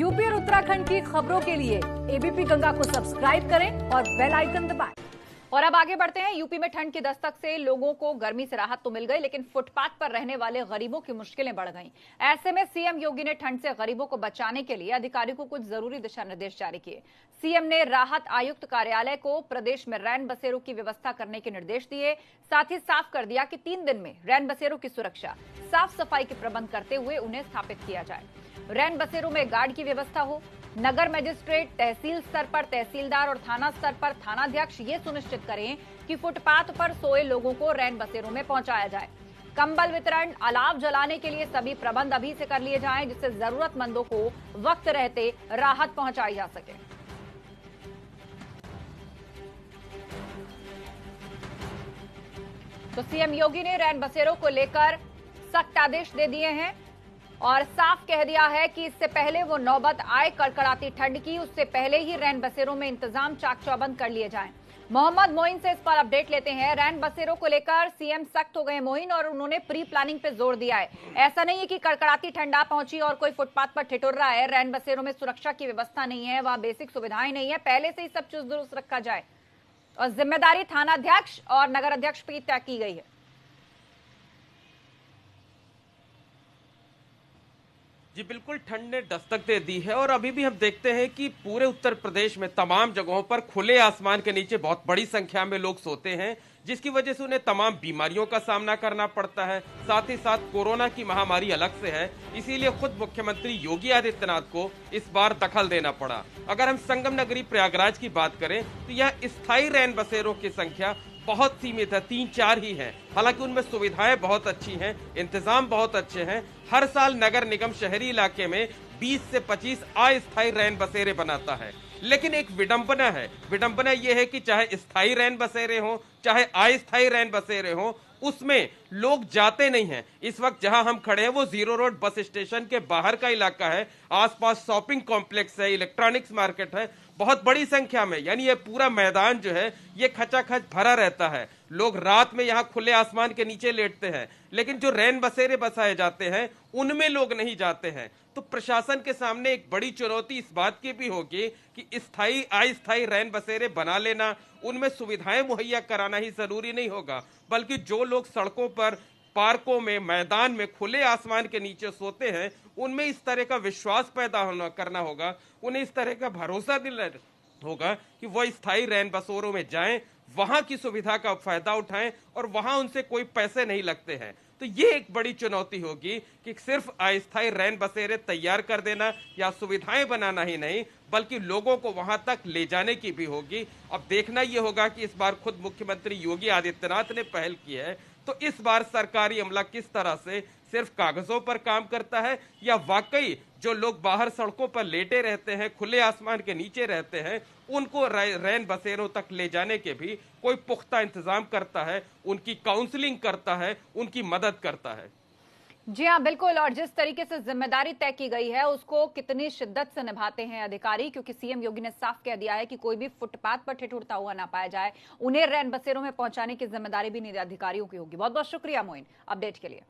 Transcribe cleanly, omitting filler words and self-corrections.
UP और उत्तराखंड की खबरों के लिए एबीपी गंगा को सब्सक्राइब करें और बेल आइकन दबाएं। और अब आगे बढ़ते हैं। यूपी में ठंड की दस्तक से लोगों को गर्मी से राहत तो मिल गई, लेकिन फुटपाथ पर रहने वाले गरीबों की मुश्किलें बढ़ गईं। ऐसे में सीएम योगी ने ठंड से गरीबों को बचाने के लिए अधिकारियों को कुछ जरूरी दिशा निर्देश जारी किए। सीएम ने राहत आयुक्त कार्यालय को प्रदेश में रैन बसेरों की व्यवस्था करने के निर्देश दिए। साथ ही साफ कर दिया कि 3 दिन में रैन बसेरों की सुरक्षा, साफ सफाई के प्रबंध करते हुए उन्हें स्थापित किया जाए। रैन बसेरों में गार्ड की व्यवस्था हो। नगर मजिस्ट्रेट, तहसील स्तर पर तहसीलदार और थाना स्तर पर थानाध्यक्ष ये सुनिश्चित करें कि फुटपाथ पर सोए लोगों को रैन बसेरों में पहुंचाया जाए। कंबल वितरण, अलाव जलाने के लिए सभी प्रबंध अभी से कर लिए जाएं, जिससे जरूरतमंदों को वक्त रहते राहत पहुंचाई जा सके। तो सीएम योगी ने रैन बसेरों को लेकर सख्त आदेश दे दिए हैं और साफ कह दिया है कि इससे पहले वो नौबत आए कड़कड़ाती ठंड की, उससे पहले ही रैन बसेरों में इंतजाम चाक चौबंद कर लिए जाएं। मोहम्मद मोइन से इस पर अपडेट लेते हैं। रैन बसेरों को लेकर सीएम सख्त हो गए मोइन, और उन्होंने प्री प्लानिंग पे जोर दिया है। ऐसा नहीं है कि कड़कड़ाती ठंड आ पहुंची और कोई फुटपाथ पर ठिठुर रहा है। रैन बसेरों में सुरक्षा की व्यवस्था नहीं है, वहां बेसिक सुविधाएं नहीं है। पहले से ही सब चीज दुरुस्त रखा जाए और जिम्मेदारी थानाध्यक्ष और नगर अध्यक्ष की तय की गई है। जी बिल्कुल, ठंड ने दस्तक दे दी है और अभी भी हम देखते हैं कि पूरे उत्तर प्रदेश में तमाम जगहों पर खुले आसमान के नीचे बहुत बड़ी संख्या में लोग सोते हैं, जिसकी वजह से उन्हें तमाम बीमारियों का सामना करना पड़ता है। साथ ही साथ कोरोना की महामारी अलग से है, इसीलिए खुद मुख्यमंत्री योगी आदित्यनाथ को इस बार दखल देना पड़ा। अगर हम संगम नगरी प्रयागराज की बात करें तो यह स्थायी रैन बसेरों की संख्या बहुत सीमित है, 3-4 ही हैं। हालांकि उनमें सुविधाएं बहुत अच्छी हैं, इंतजाम बहुत अच्छे हैं। हर साल नगर निगम शहरी इलाके में 20 से 25 अस्थायी रैन बसेरे बनाता है। लेकिन एक विडंबना है, विडंबना यह है कि चाहे स्थायी रैन बसेरे हों चाहे अस्थायी रैन बसेरे हों, उसमें लोग जाते नहीं हैं। इस वक्त जहां हम खड़े हैं वो जीरो रोड बस स्टेशन के बाहर का इलाका है। आसपास शॉपिंग कॉम्प्लेक्स है, इलेक्ट्रॉनिक्स मार्केट है, बहुत बड़ी संख्या में, यानी ये पूरा मैदान जो है ये खचाखच भरा रहता है। लोग रात में यहाँ खुले आसमान के नीचे लेटते हैं, लेकिन जो रैन बसेरे बसाए जाते हैं उनमें लोग नहीं जाते हैं। तो प्रशासन के सामने एक बड़ी चुनौती इस बात की भी होगी कि स्थायी अस्थायी रैन बसेरे बना लेना, उनमें सुविधाएं मुहैया कराना ही जरूरी नहीं होगा, बल्कि जो लोग सड़कों पर, पार्कों में, मैदान में खुले आसमान के नीचे सोते हैं उनमें इस तरह का विश्वास पैदा करना होगा, उन्हें इस तरह का भरोसा दिलाना होगा कि वो स्थायी रैन बसेरों में जाएं, वहां की सुविधा का फायदा उठाएं और वहां उनसे कोई पैसे नहीं लगते हैं। तो ये एक बड़ी चुनौती होगी कि सिर्फ अस्थायी रैन बसेरे तैयार कर देना या सुविधाएं बनाना ही नहीं, बल्कि लोगों को वहां तक ले जाने की भी होगी। अब देखना यह होगा कि इस बार खुद मुख्यमंत्री योगी आदित्यनाथ ने पहल की है तो इस बार सरकारी अमला किस तरह से सिर्फ कागजों पर काम करता है या वाकई जो लोग बाहर सड़कों पर लेटे रहते हैं, खुले आसमान के नीचे रहते हैं, उनको रैन बसेरों तक ले जाने के भी कोई पुख्ता इंतजाम करता है, उनकी काउंसलिंग करता है, उनकी मदद करता है। जी हाँ, बिल्कुल। और जिस तरीके से जिम्मेदारी तय की गई है उसको कितनी शिद्दत से निभाते हैं अधिकारी, क्योंकि सीएम योगी ने साफ कह दिया है कि कोई भी फुटपाथ पर ठिठुरता हुआ ना पाया जाए। उन्हें रैन बसेरों में पहुंचाने की जिम्मेदारी भी अधिकारियों की होगी। बहुत बहुत शुक्रिया मोइन अपडेट के लिए।